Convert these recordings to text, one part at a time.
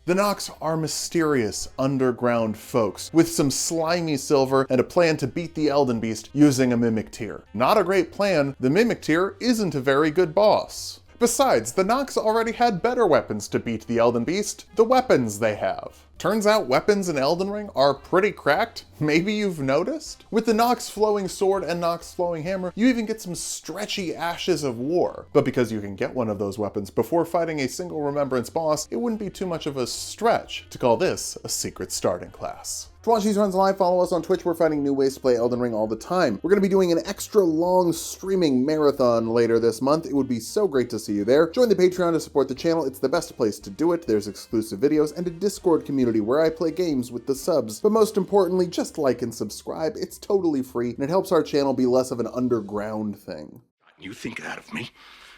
The Nox are mysterious underground folks with some slimy silver and a plan to beat the Elden beast using a mimic tier. Not a great plan, the mimic tier isn't a very good boss. Besides, the Nox already had better weapons to beat the Elden beast, the weapons they have. Turns out weapons in Elden Ring are pretty cracked, maybe you've noticed? With the Nox Flowing Sword and Nox Flowing Hammer, you even get some stretchy Ashes of War. But because you can get one of those weapons before fighting a single Remembrance boss, it wouldn't be too much of a stretch to call this a secret starting class. To watch these runs live, follow us on Twitch. We're finding new ways to play Elden Ring all the time. We're going to be doing an extra long streaming marathon later this month. It would be so great to see you there. Join the Patreon to support the channel. It's the best place to do it. There's exclusive videos and a Discord community where I play games with the subs. But most importantly, just like and subscribe. It's totally free and it helps our channel be less of an underground thing. You think that of me?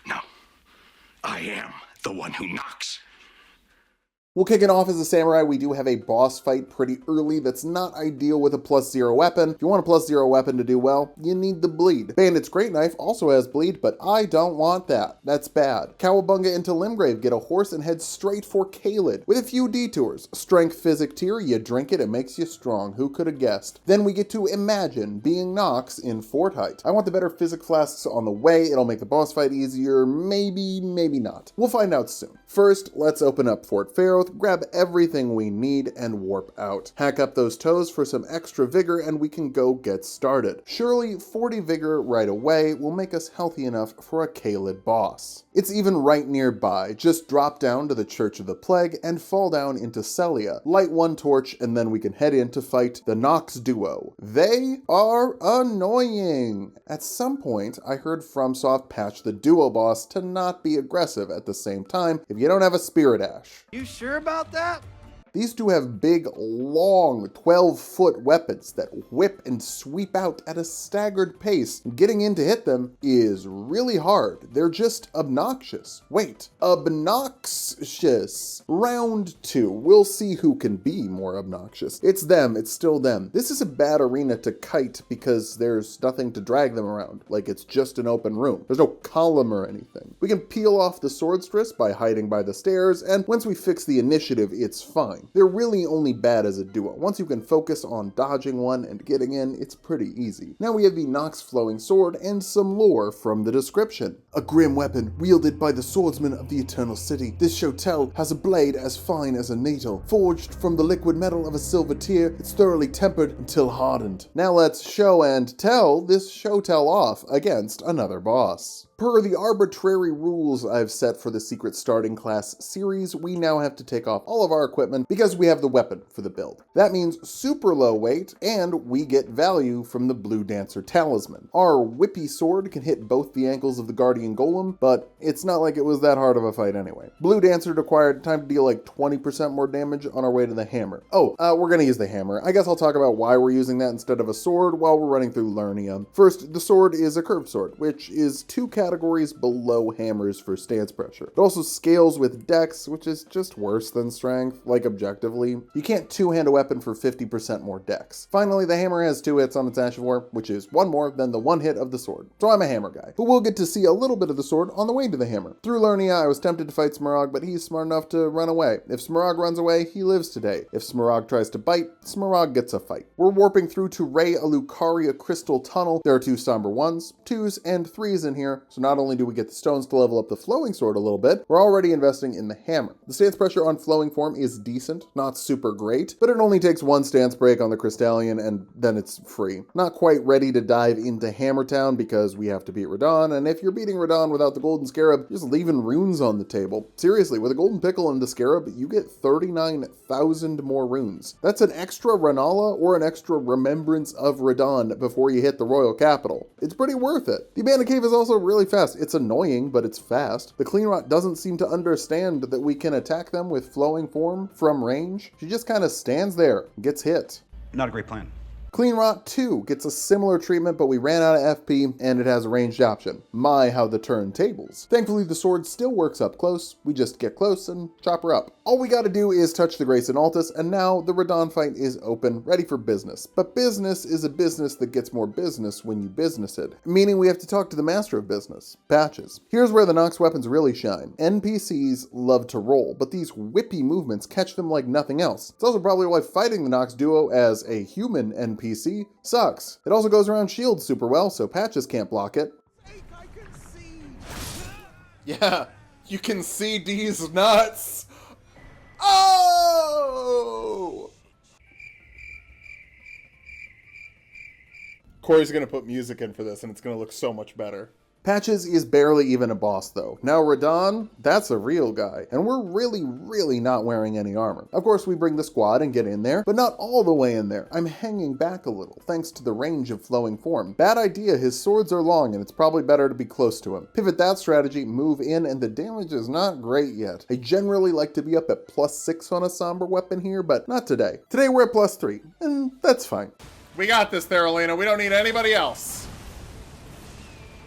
No. I am the one who knocks. We'll kick it off as a samurai. We do have a boss fight pretty early that's not ideal with a +0 weapon. If you want a +0 weapon to do well, you need the bleed. Bandit's Great Knife also has bleed, but I don't want that. That's bad. Cowabunga into Limgrave, get a horse and head straight for Caelid with a few detours. Strength Physic tier, you drink it makes you strong. Who could have guessed? Then we get to Imagine being Nox in Fort Height. I want the better Physic flasks on the way. It'll make the boss fight easier. Maybe, maybe not. We'll find out soon. First, let's open up Fort Pharaoh, grab everything we need, and warp out. Hack up those toes for some extra vigor, and we can go get started. Surely 40 vigor right away will make us healthy enough for a Caelid boss. It's even right nearby. Just drop down to the Church of the Plague and fall down into Celia. Light one torch, and then we can head in to fight the Nox duo. They are annoying. At some point, I heard FromSoft patch the duo boss to not be aggressive at the same time if you don't have a Spirit Ash. You sure about that? These two have big, long, 12-foot weapons that whip and sweep out at a staggered pace. Getting in to hit them is really hard. They're just obnoxious. Wait, obnoxious. Round 2. We'll see who can be more obnoxious. It's them, it's still them. This is a bad arena to kite because there's nothing to drag them around. Like it's just an open room. There's no column or anything. We can peel off the Swordstress by hiding by the stairs, and once we fix the initiative, it's fine. They're really only bad as a duo. Once you can focus on dodging one and getting in, it's pretty easy. Now we have the Nox Flowing Sword and some lore from the description. A grim weapon wielded by the swordsman of the Eternal City. This shotel has a blade as fine as a needle. Forged from the liquid metal of a silver tier, it's thoroughly tempered until hardened. Now let's show and tell this shotel off against another boss. Per the arbitrary rules I've set for the Secret Starting Class series, we now have to take off all of our equipment because we have the weapon for the build. That means super low weight, and we get value from the Blue Dancer Talisman. Our whippy sword can hit both the ankles of the Guardian Golem, but it's not like it was that hard of a fight anyway. Blue Dancer required time to deal like 20% more damage on our way to the hammer. We're gonna use the hammer. I guess I'll talk about why we're using that instead of a sword while we're running through Lernia. First, the sword is a curved sword, which is 2 categories below hammers for stance pressure. It also scales with dex, which is just worse than strength, like objectively. You can't two-hand a weapon for 50% more dex. Finally, the hammer has 2 hits on its Ash of War, which is 1 more than the 1 hit of the sword. So I'm a hammer guy. But we'll get to see a little bit of the sword on the way to the hammer. Through Lernia, I was tempted to fight Smaragd, but he's smart enough to run away. If Smaragd runs away, he lives today. If Smaragd tries to bite, Smaragd gets a fight. We're warping through to Ray Alucaria Crystal Tunnel. There are 2 somber 1s, 2s, and 3s in here, so not only do we get the stones to level up the flowing sword a little bit, we're already investing in the hammer. The stance pressure on flowing form is decent, not super great, but it only takes 1 stance break on the Crystallion and then it's free. Not quite ready to dive into Hammertown because we have to beat Radahn, and if you're beating Radahn without the Golden Scarab, you're just leaving runes on the table. Seriously, with a Golden Pickle and the Scarab, you get 39,000 more runes. That's an extra Ranala or an extra Remembrance of Radahn before you hit the Royal Capital. It's pretty worth it. The Abandoned Cave is also really fast. It's annoying, but it's fast. The Cleanrot doesn't seem to understand that we can attack them with flowing form from range. She just kind of stands there and gets hit. Not a great plan. Clean Rot 2 gets a similar treatment, but we ran out of FP and it has a ranged option. My, how the turntables. Thankfully, the sword still works up close. We just get close and chop her up. All we gotta do is touch the Grace and Altus, and now the Radahn fight is open, ready for business. But business is a business that gets more business when you business it, meaning we have to talk to the master of business, Patches. Here's where the Nox weapons really shine. NPCs love to roll, but these whippy movements catch them like nothing else. It's also probably why fighting the Nox duo as a human NPC sucks. It also goes around shields super well, so Patches can't block it. Yeah, you can see D's nuts. Oh! Corey's gonna put music in for this and it's gonna look so much better. Patches is barely even a boss though. Now Radahn, that's a real guy, and we're really not wearing any armor. Of course we bring the squad and get in there, but not all the way in there. I'm hanging back a little, thanks to the range of flowing form. Bad idea, his swords are long and it's probably better to be close to him. Pivot that strategy, move in, and the damage is not great yet. I generally like to be up at +6 on a somber weapon here, but not today. Today we're at +3, and that's fine. We got this there, Elena. We don't need anybody else.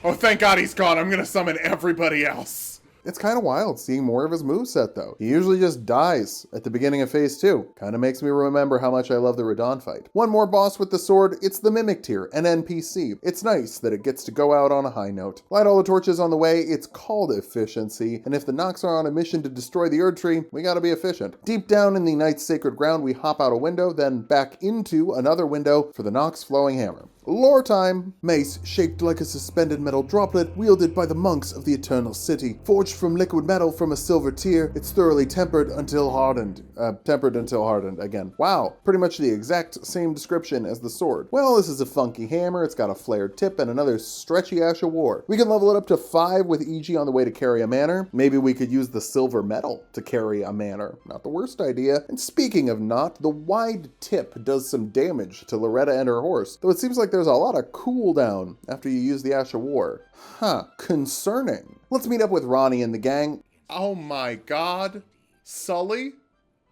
Oh, thank God he's gone. I'm gonna summon everybody else. It's kind of wild seeing more of his moveset though. He usually just dies at the beginning of phase 2. Kind of makes me remember how much I love the Radahn fight. One more boss with the sword, it's the Mimic tier, an NPC. It's nice that it gets to go out on a high note. Light all the torches on the way, it's called efficiency, and if the Nox are on a mission to destroy the Erd Tree, we gotta be efficient. Deep down in the Night's Sacred Ground, we hop out a window, then back into another window for the Nox Flowing Hammer. Lore time! Mace, shaped like a suspended metal droplet, wielded by the monks of the Eternal City. Forged from liquid metal from a silver tier, it's thoroughly tempered until hardened. Again. Wow, pretty much the exact same description as the sword. Well, this is a funky hammer, it's got a flared tip and another stretchy Ash of War. We can level it up to 5 with EG on the way to carry a manor. Maybe we could use the silver metal to carry a manor. Not the worst idea. And speaking of not, the wide tip does some damage to Loretta and her horse, though it seems like there's a lot of cooldown after you use the Ash of War. Huh, concerning. Let's meet up with Ronnie and the gang. Oh my God, Sully?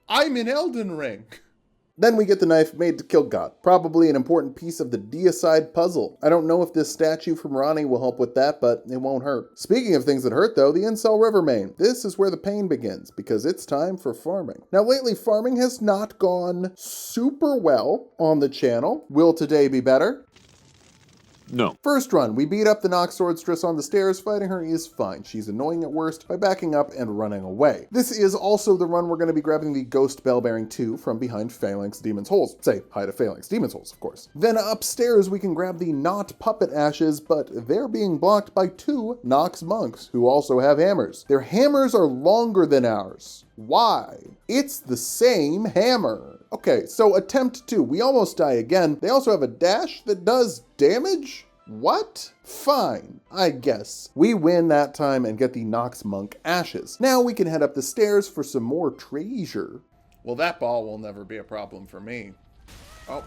I'm in Elden Ring. Then we get the knife made to kill God, probably an important piece of the deicide puzzle. I don't know if this statue from Ronnie will help with that, but it won't hurt. Speaking of things that hurt though, the Incel River main. This is where the pain begins, because it's time for farming. Now lately, farming has not gone super well on the channel. Will today be better? No. First run, we beat up the Nox Swordstress on the stairs. Fighting her is fine. She's annoying at worst by backing up and running away. This is also the run we're going to be grabbing the Ghost Bellbearing 2 from behind Phalanx Demon's Holes. Say hi to Phalanx Demon's Holes, of course. Then upstairs we can grab the Not Puppet Ashes, but they're being blocked by 2 Nox Monks who also have hammers. Their hammers are longer than ours. Why? It's the same hammer. Okay, so attempt 2. We almost die again. They also have a dash that does damage? What? Fine, I guess. We win that time and get the Nox Monk Ashes. Now we can head up the stairs for some more treasure. Well, that ball will never be a problem for me. Oh.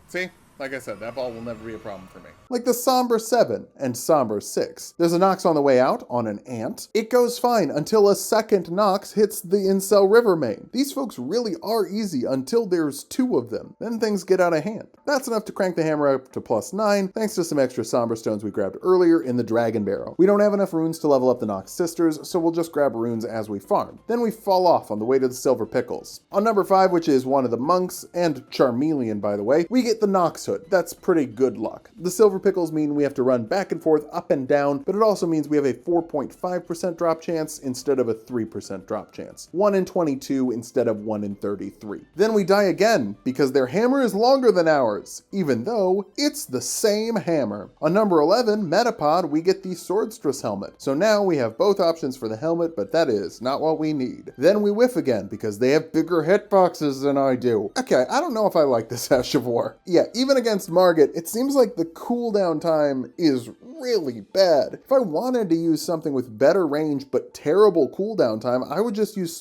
See? Like I said, that ball will never be a problem for me. Like the Somber 7 and Somber 6. There's a Nox on the way out on an ant. It goes fine until a second Nox hits the Incel River main. These folks really are easy until there's 2 of them. Then things get out of hand. That's enough to crank the hammer up to +9, thanks to some extra Somber stones we grabbed earlier in the Dragon Barrow. We don't have enough runes to level up the Nox Sisters, so we'll just grab runes as we farm. Then we fall off on the way to the Silver Pickles. On number 5, which is one of the monks, and Charmeleon by the way, we get the Nox Hood. That's pretty good luck. The Silver Pickles mean we have to run back and forth, up and down, but it also means we have a 4.5% drop chance instead of a 3% drop chance. 1 in 22 instead of 1 in 33. Then we die again, because their hammer is longer than ours, even though it's the same hammer. On number 11, Metapod, we get the Swordstress helmet. So now we have both options for the helmet, but that is not what we need. Then we whiff again, because they have bigger hitboxes than I do. Okay, I don't know if I like this Ash of War. Yeah, even against Margit, it seems like the cooldown time is really bad. If I wanted to use something with better range but terrible cooldown time, I would just use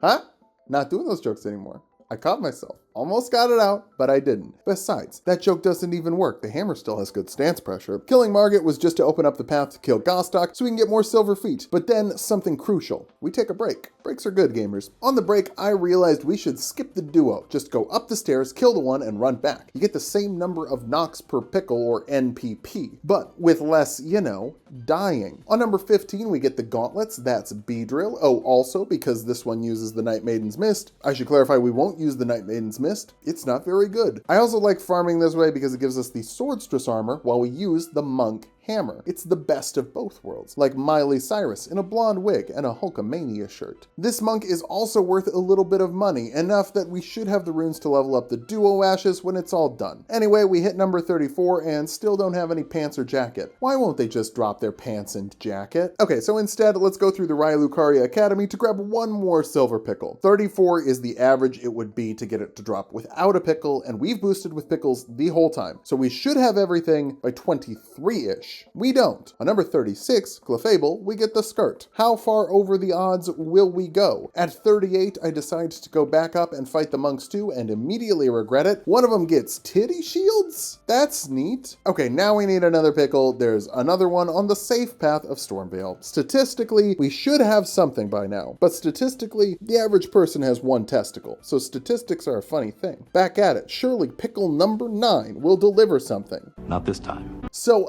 Not doing those jokes anymore. I caught myself. Almost got it out, but I didn't. Besides, that joke doesn't even work. The hammer still has good stance pressure. Killing Margit was just to open up the path to kill Gostock so we can get more silver feet. But then something crucial. We take a break. Breaks are good, gamers. On the break, I realized we should skip the duo. Just go up the stairs, kill the one, and run back. You get the same number of Nox per pickle, or NPP, but with less, dying. On number 15, we get the gauntlets. That's Beedrill. Oh, also, because this one uses the Night Maiden's Mist, I should clarify we won't use the Night Maiden's Mist. It's not very good. I also like farming this way because it gives us the Swordstress armor while we use the Monk Hammer. It's the best of both worlds, like Miley Cyrus in a blonde wig and a Hulkamania shirt. This monk is also worth a little bit of money, enough that we should have the runes to level up the duo ashes when it's all done. Anyway, we hit number 34 and still don't have any pants or jacket. Why won't they just drop their pants and jacket? Okay, so instead, let's go through the Raya Lucaria Academy to grab one more silver pickle. 34 is the average it would be to get it to drop without a pickle, and we've boosted with pickles the whole time, so we should have everything by 23-ish. We don't. On number 36, Clefable, we get the skirt. How far over the odds will we go? At 38, I decide to go back up and fight the monks too, and immediately regret it. One of them gets titty shields? That's neat. Okay, now we need another pickle. There's another one on the safe path of Stormveil. Statistically, we should have something by now, but statistically, the average person has one testicle, so statistics are a funny thing. Back at it. Surely pickle number 9 will deliver something. Not this time. So,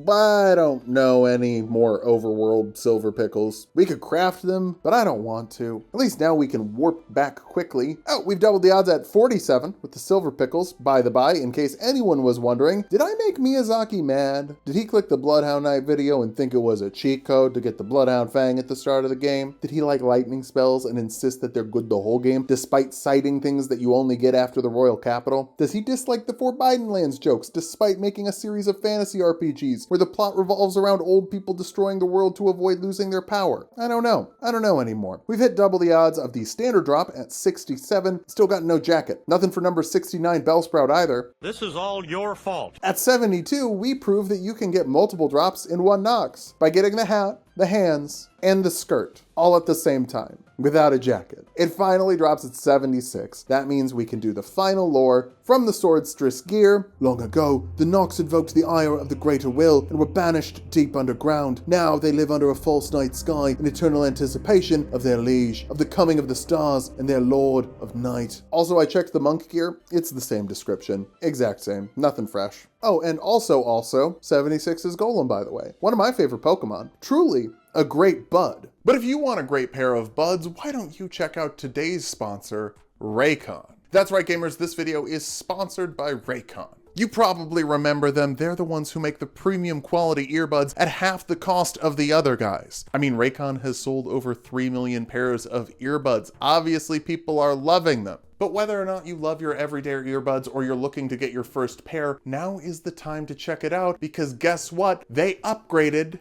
I don't know any more overworld silver pickles. We could craft them, but I don't want to. At least now we can warp back quickly. Oh, we've doubled the odds at 47 with the silver pickles. By the by, in case anyone was wondering, did I make Miyazaki mad? Did he click the Bloodhound Knight video and think it was a cheat code to get the Bloodhound Fang at the start of the game? Did he like lightning spells and insist that they're good the whole game, despite citing things that you only get after the Royal Capital? Does he dislike the Forbidden Lands jokes, despite making a series of fantasy RPGs where the plot revolves around old people destroying the world to avoid losing their power? I don't know. I don't know anymore. We've hit double the odds of the standard drop at 67. Still got no jacket. Nothing for number 69 Bellsprout either. This is all your fault. At 72, we prove that you can get multiple drops in one Nox by getting the hat, the hands, and the skirt all at the same time, without a jacket. It finally drops at 76. That means we can do the final lore from the Swordstress gear. Long ago, the Nox invoked the ire of the greater will and were banished deep underground. Now they live under a false night sky in eternal anticipation of their liege, of the coming of the stars and their lord of night. Also, I checked the monk gear. It's the same description. Exact same. Nothing fresh. Oh, and also, 76 is Golem, by the way. One of my favorite Pokemon. Truly a great bud. But if you want a great pair of buds, why don't you check out today's sponsor, Raycon? That's right, gamers, this video is sponsored by Raycon. You probably remember them. They're the ones who make the premium quality earbuds at half the cost of the other guys. I mean, Raycon has sold over 3 million pairs of earbuds. Obviously, people are loving them. But whether or not you love your everyday earbuds or you're looking to get your first pair, now is the time to check it out, because guess what? They upgraded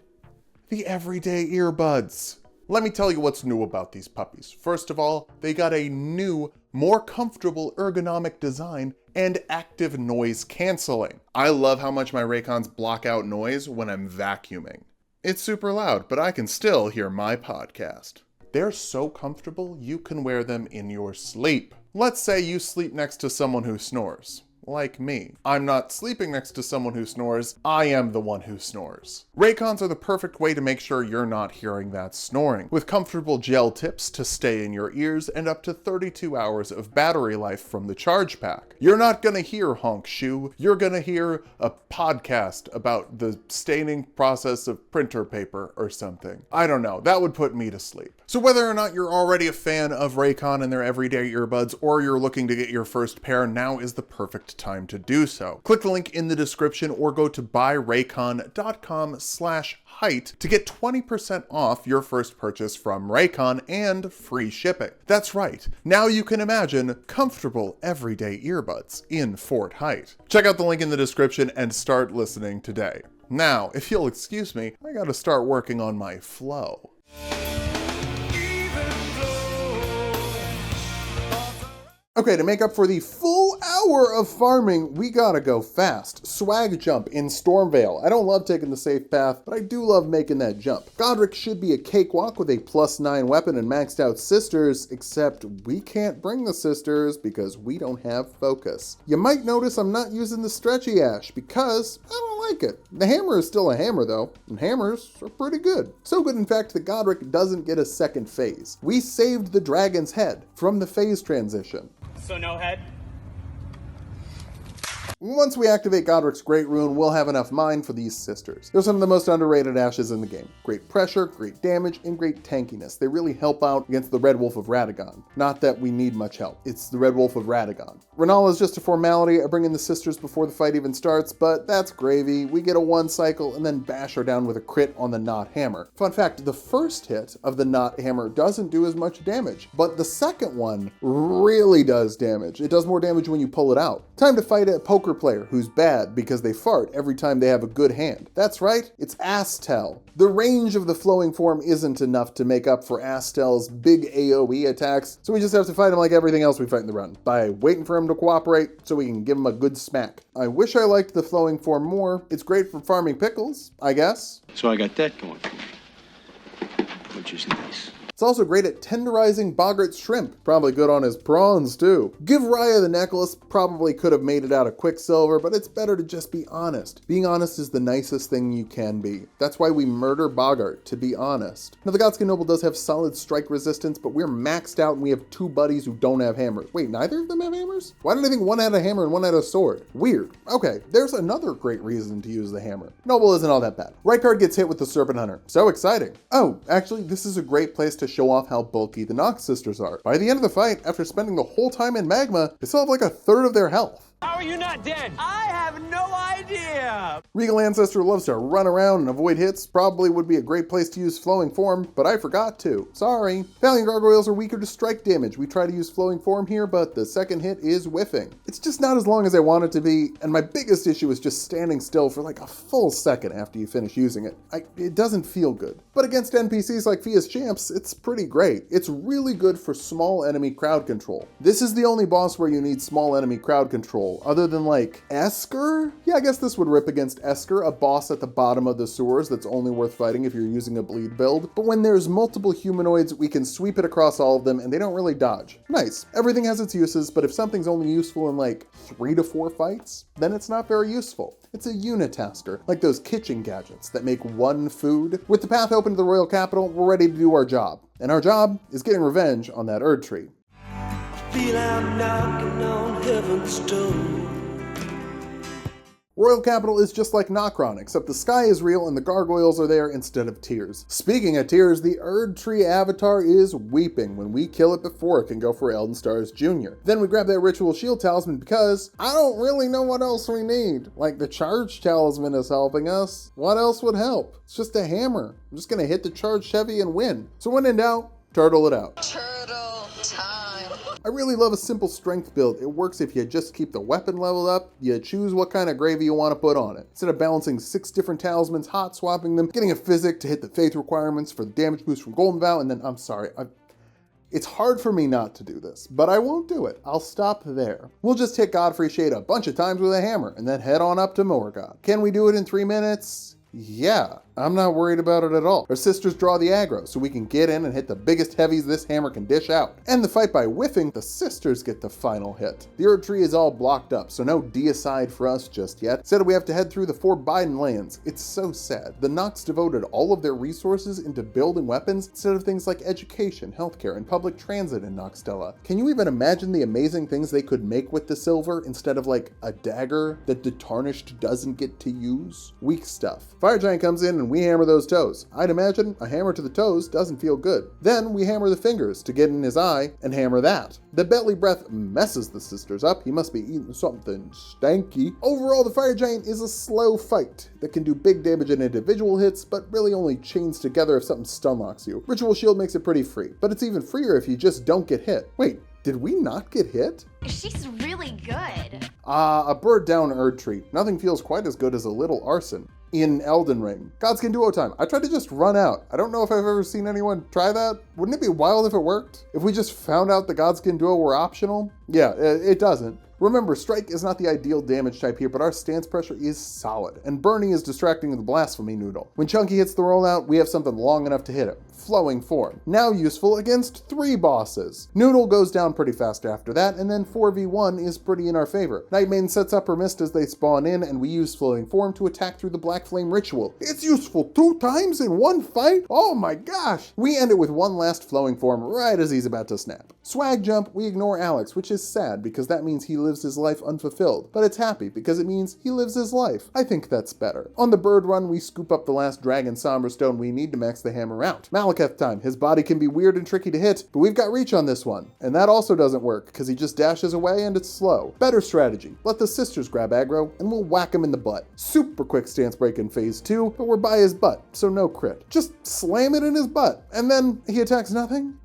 the everyday earbuds. Let me tell you what's new about these puppies. First of all, they got a new, more comfortable ergonomic design and active noise canceling. I love how much my Raycons block out noise when I'm vacuuming. It's super loud, but I can still hear my podcast. They're so comfortable, you can wear them in your sleep. Let's say you sleep next to someone who snores. Like me. I'm not sleeping next to someone who snores, I am the one who snores. Raycons are the perfect way to make sure you're not hearing that snoring, with comfortable gel tips to stay in your ears and up to 32 hours of battery life from the charge pack. You're not gonna hear honk shoe, you're gonna hear a podcast about the staining process of printer paper or something. I don't know, that would put me to sleep. So whether or not you're already a fan of Raycon and their everyday earbuds, or you're looking to get your first pair, now is the perfect time to do so. Click the link in the description or go to buyraycon.com/height to get 20% off your first purchase from Raycon and free shipping. That's right, now you can imagine comfortable everyday earbuds in Fort Height. Check out the link in the description and start listening today. Now, if you'll excuse me, I gotta start working on my flow. Okay, to make up for the full hour hour of farming, we gotta go fast. Swag jump in Stormvale. I don't love taking the safe path, but I do love making that jump. Godric should be a cakewalk with a +9 weapon and maxed out sisters, except we can't bring the sisters because we don't have focus. You might notice I'm not using the stretchy ash because I don't like it. The hammer is still a hammer though, and hammers are pretty good. So good in fact that Godric doesn't get a second phase. We saved the dragon's head from the phase transition. So no head? Once we activate Godric's Great Rune, we'll have enough mine for these sisters. They're some of the most underrated ashes in the game. Great pressure, great damage, and great tankiness. They really help out against the Red Wolf of Radahn. Not that we need much help. It's the Red Wolf of Radahn. Renala is just a formality. I bring in the sisters before the fight even starts, but that's gravy. We get a 1 cycle and then bash her down with a crit on the Knot Hammer. Fun fact, the first hit of the Knot Hammer doesn't do as much damage, but the second one really does damage. It does more damage when you pull it out. Time to fight a poker player who's bad because they fart every time they have a good hand. That's right, it's Astel. The range of the flowing form isn't enough to make up for Astel's big AoE attacks, so we just have to fight him like everything else we fight in the run, by waiting for him to cooperate so we can give him a good smack. I wish I liked the flowing form more. It's great for farming pickles, I guess. So I got that going for me, which is nice. It's also great at tenderizing Boggart's shrimp. Probably good on his prawns too. Give Raya the necklace. Probably could have made it out of Quicksilver, but it's better to just be honest. Being honest is the nicest thing you can be. That's why we murder Boggart, to be honest. Now the Godskin Noble does have solid strike resistance, but we're maxed out and we have 2 buddies who don't have hammers. Wait, neither of them have hammers? Why did I think one had a hammer and one had a sword? Weird. Okay, there's another great reason to use the hammer. Noble isn't all that bad. Right card gets hit with the Serpent Hunter. So exciting. Oh, actually, this is a great place to show off how bulky the Nox sisters are. By the end of the fight, after spending the whole time in magma, they still have like 1/3 of their health. How are you not dead? I have no idea! Regal Ancestor loves to run around and avoid hits. Probably would be a great place to use Flowing Form, but I forgot to. Sorry. Valiant Gargoyles are weaker to strike damage. We try to use Flowing Form here, but the second hit is whiffing. It's just not as long as I want it to be, and my biggest issue is just standing still for like a full second after you finish using it. It doesn't feel good. But against NPCs like Fia's Champs, it's pretty great. It's really good for small enemy crowd control. This is the only boss where you need small enemy crowd control. Other than like Esker? Yeah, I guess this would rip against Esker, a boss at the bottom of the sewers that's only worth fighting if you're using a bleed build. But when there's multiple humanoids, we can sweep it across all of them and they don't really dodge. Nice. Everything has its uses, but if something's only useful in like 3 to 4 fights, then it's not very useful. It's a unitasker, like those kitchen gadgets that make 1 food. With the path open to the royal capital, we're ready to do our job. And our job is getting revenge on that Erd tree. Feel I'm knocking on heaven's door. Royal Capital is just like Nokron, except the sky is real and the gargoyles are there instead of tears. Speaking of tears, the Erd Tree avatar is weeping when we kill it before it can go for Elden Stars Jr. Then we grab that Ritual Shield Talisman because I don't really know what else we need. Like the Charge Talisman is helping us. What else would help? It's just a hammer. I'm just gonna hit the Charged Heavy and win. So when in doubt, turtle it out. Turtle time. I really love a simple strength build. It works if you just keep the weapon leveled up, you choose what kind of gravy you want to put on it. Instead of balancing 6 different talismans, hot swapping them, getting a physic to hit the faith requirements for the damage boost from Golden Vow, and then, I'm sorry, it's hard for me not to do this, but I won't do it. I'll stop there. We'll just hit Godfrey Shade a bunch of times with a hammer, and then head on up to Morgoth. Can we do it in 3 minutes? Yeah, I'm not worried about it at all. Our sisters draw the aggro, so we can get in and hit the biggest heavies this hammer can dish out. And the fight by whiffing, the sisters get the final hit. The Erd Tree is all blocked up, so no deicide for us just yet. Instead, we have to head through the 4 Biden lands. It's so sad. The Nox devoted all of their resources into building weapons instead of things like education, healthcare, and public transit in Noxtella. Can you even imagine the amazing things they could make with the silver instead of like a dagger that the Tarnished doesn't get to use? Weak stuff. Fire Giant comes in and we hammer those toes. I'd imagine a hammer to the toes doesn't feel good. Then we hammer the fingers to get in his eye and hammer that. The belly breath messes the sisters up. He must be eating something stanky. Overall, the Fire Giant is a slow fight that can do big damage in individual hits, but really only chains together if something stun locks you. Ritual Shield makes it pretty free, but it's even freer if you just don't get hit. Wait, did we not get hit? She's really good. A bird down Erd Tree. Nothing feels quite as good as a little arson. In Elden Ring. Godskin Duo time. I tried to just run out. I don't know if I've ever seen anyone try that. Wouldn't it be wild if it worked? If we just found out the Godskin Duo were optional? Yeah, it doesn't. Remember, Strike is not the ideal damage type here, but our stance pressure is solid, and Burning is distracting the Blasphemy Noodle. When Chunky hits the rollout, we have something long enough to hit it. Flowing Form, now useful against 3 bosses. Noodle goes down pretty fast after that, and then 4v1 is pretty in our favor. Night Maiden sets up her mist as they spawn in, and we use Flowing Form to attack through the Black Flame Ritual. It's useful 2 times in one fight? Oh my gosh! We end it with one last Flowing Form right as he's about to snap. Swag Jump, we ignore Alex, which is sad because that means he lives his life unfulfilled, but it's happy because it means he lives his life. I think that's better. On the Bird Run, we scoop up the last Dragon Somber Stone we need to max the hammer out. Maliketh time. His body can be weird and tricky to hit, but we've got reach on this one. And that also doesn't work, because he just dashes away and it's slow. Better strategy. Let the sisters grab aggro, and we'll whack him in the butt. Super quick stance break in phase 2, but we're by his butt, so no crit. Just slam it in his butt, and then he attacks nothing?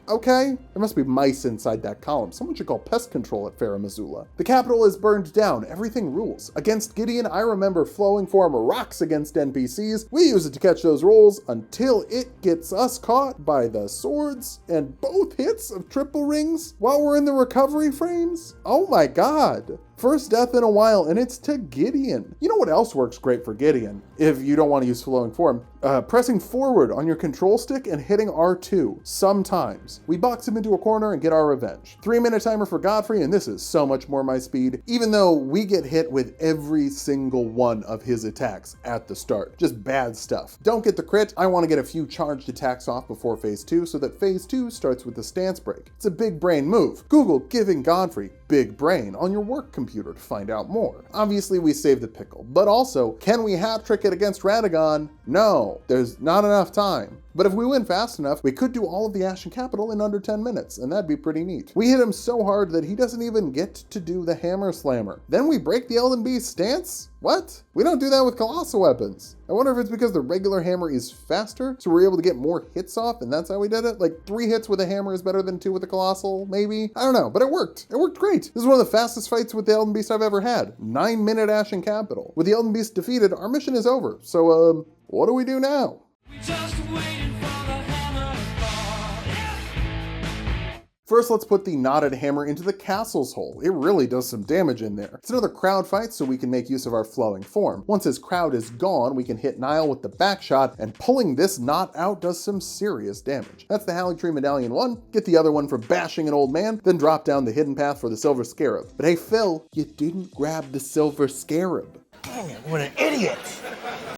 Okay. There must be mice inside that column. Someone should call pest control at Farah Missoula. The capital is burned down. Everything rules. Against Gideon, I remember Flowing Form rocks against NPCs. We use it to catch those rolls until it gets us caught by the swords and both hits of triple rings while we're in the recovery frames. Oh my god. First death in a while, and it's to Gideon. You know what else works great for Gideon, if you don't want to use Flowing Form? Pressing forward on your control stick and hitting R2 sometimes. We box him into a corner and get our revenge. 3-minute timer for Godfrey, and this is so much more my speed, even though we get hit with every single one of his attacks at the start. Just bad stuff. Don't get the crit. I want to get a few charged attacks off before phase 2 so that phase 2 starts with the stance break. It's a big brain move. Google giving Godfrey big brain on your work computer to find out more. Obviously we save the pickle, but also, can we hat trick it against Radahn? No, there's not enough time. But if we win fast enough, we could do all of the Ashen Capital in under 10 minutes, and that'd be pretty neat. We hit him so hard that he doesn't even get to do the Hammer Slammer. Then we break the Elden Beast's stance? What? We don't do that with Colossal weapons. I wonder if it's because the regular hammer is faster, so we're able to get more hits off, and that's how we did it? Like 3 hits with a hammer is better than 2 with a Colossal, maybe? I don't know, but it worked. It worked great. This is one of the fastest fights with the Elden Beast I've ever had. 9-minute Ashen Capital. With the Elden Beast defeated, our mission is over. So, what do we do now? First, let's put the knotted hammer into the castle's hole. It really does some damage in there. It's another crowd fight, so we can make use of our Flowing Form. Once his crowd is gone, we can hit Niall with the back shot, and pulling this knot out does some serious damage. That's the Haligtree Medallion 1. Get the other one for bashing an old man, then drop down the hidden path for the Silver Scarab. But hey, Phil, you didn't grab the Silver Scarab. Dang it, what an idiot!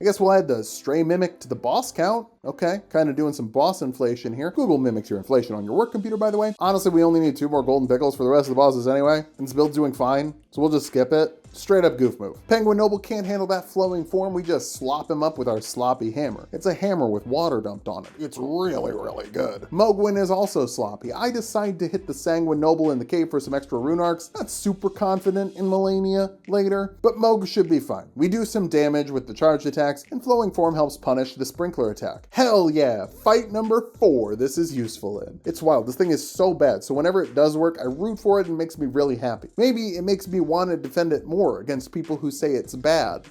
I guess we'll add the Stray Mimic to the boss count. Okay, kind of doing some boss inflation here. Google mimics your inflation on your work computer, by the way. Honestly, we only need 2 more golden pickles for the rest of the bosses anyway, and this build's doing fine, so we'll just skip it. Straight up goof move. Penguin Noble can't handle that Flowing Form. We just slop him up with our sloppy hammer. It's a hammer with water dumped on it. It's really, really good. Mogwin is also sloppy. I decide to hit the Sanguine Noble in the cave for some extra rune arcs. Not super confident in Malenia later, but Mog should be fine. We do some damage with the charged attacks, and Flowing Form helps punish the sprinkler attack. Hell yeah, fight number 4 this is useful in. It's wild, this thing is so bad, so whenever it does work, I root for it and it makes me really happy. Maybe it makes me want to defend it more against people who say it's bad.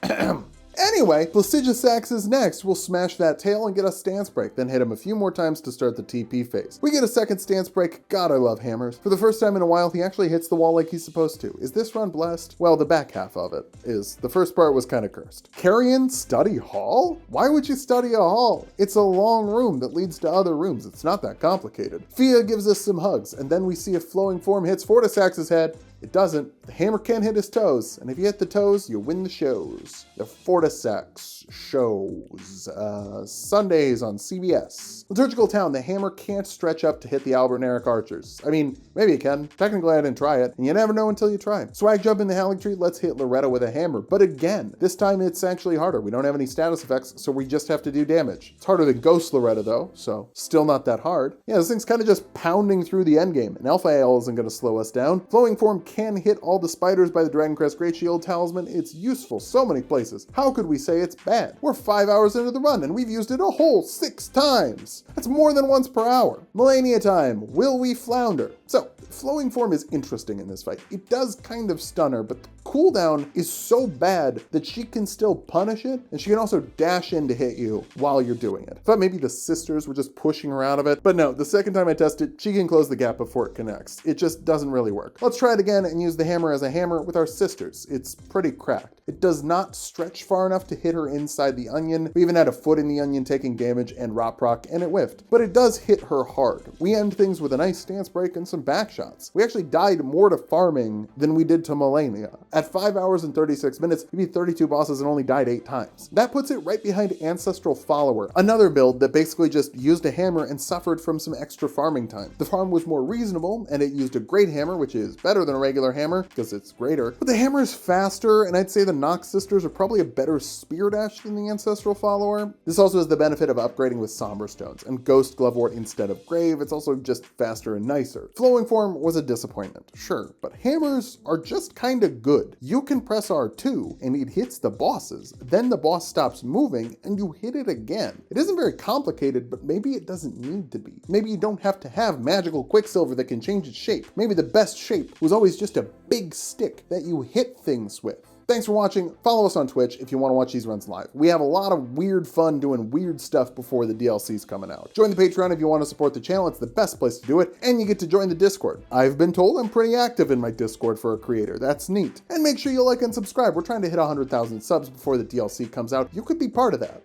Anyway, Placidusax is next. We'll smash that tail and get a stance break, then hit him a few more times to start the TP phase. We get a second stance break. God, I love hammers. For the first time in a while, he actually hits the wall like he's supposed to. Is this run blessed? Well, the back half of it is. The first part was kind of cursed. Carrion Study Hall? Why would you study a hall? It's a long room that leads to other rooms. It's not that complicated. Fia gives us some hugs, and then we see a Flowing Form hits Fortisax's head. It doesn't. The hammer can't hit his toes, and if you hit the toes, you win the shows. The Fortisax shows. Sundays on CBS. Liturgical Town, the hammer can't stretch up to hit the Albert and Eric archers. I mean, maybe it can. Technically, I didn't try it, and you never know until you try. Swag Jump in the Haligtree lets hit Loretta with a hammer, but again, this time it's actually harder. We don't have any status effects, so we just have to do damage. It's harder than Ghost Loretta though, so still not that hard. Yeah, this thing's kind of just pounding through the endgame, and Alpha Ale isn't going to slow us down. Flowing Form can hit all the spiders by the Dragon Crest Great Shield Talisman. It's useful so many places. How could we say it's bad? We're 5 hours into the run and we've used it a whole 6 times. That's more than once per hour. Malenia time. Will we flounder? So, flowing form is interesting in this fight. It does kind of stun her, but the cooldown is so bad that she can still punish it, and she can also dash in to hit you while you're doing it. I thought maybe the sisters were just pushing her out of it, but no, the second time I tested, she can close the gap before it connects. It just doesn't really work. Let's try it again and use the hammer as a hammer with our sisters. It's pretty cracked. It does not stretch far enough to hit her inside the onion. We even had a foot in the onion taking damage and rot proc, and it whiffed. But it does hit her hard. We end things with a nice stance break and some back shots. We actually died more to farming than we did to Malenia. At 5 hours and 36 minutes, we beat 32 bosses and only died 8 times. That puts it right behind Ancestral Follower, another build that basically just used a hammer and suffered from some extra farming time. The farm was more reasonable, and it used a great hammer, which is better than a regular hammer because it's greater. But the hammer is faster, and I'd say the Nox sisters are probably a better spear dash than the Ancestral Follower. This also has the benefit of upgrading with Somber Stones and Ghost Glovewort instead of Grave. It's also just faster and nicer. Flowing form was a disappointment, sure, but hammers are just kinda good. You can press R2 and it hits the bosses, then the boss stops moving and you hit it again. It isn't very complicated, but maybe it doesn't need to be. Maybe you don't have to have magical quicksilver that can change its shape. Maybe the best shape was always just a big stick that you hit things with. Thanks for watching. Follow us on Twitch if you want to watch these runs live. We have a lot of weird fun doing weird stuff before the DLC's coming out. Join the Patreon if you want to support the channel. It's the best place to do it, and you get to join the Discord. I've been told I'm pretty active in my Discord for a creator. That's neat. And make sure you like and subscribe. We're trying to hit 100,000 subs before the DLC comes out. You could be part of that.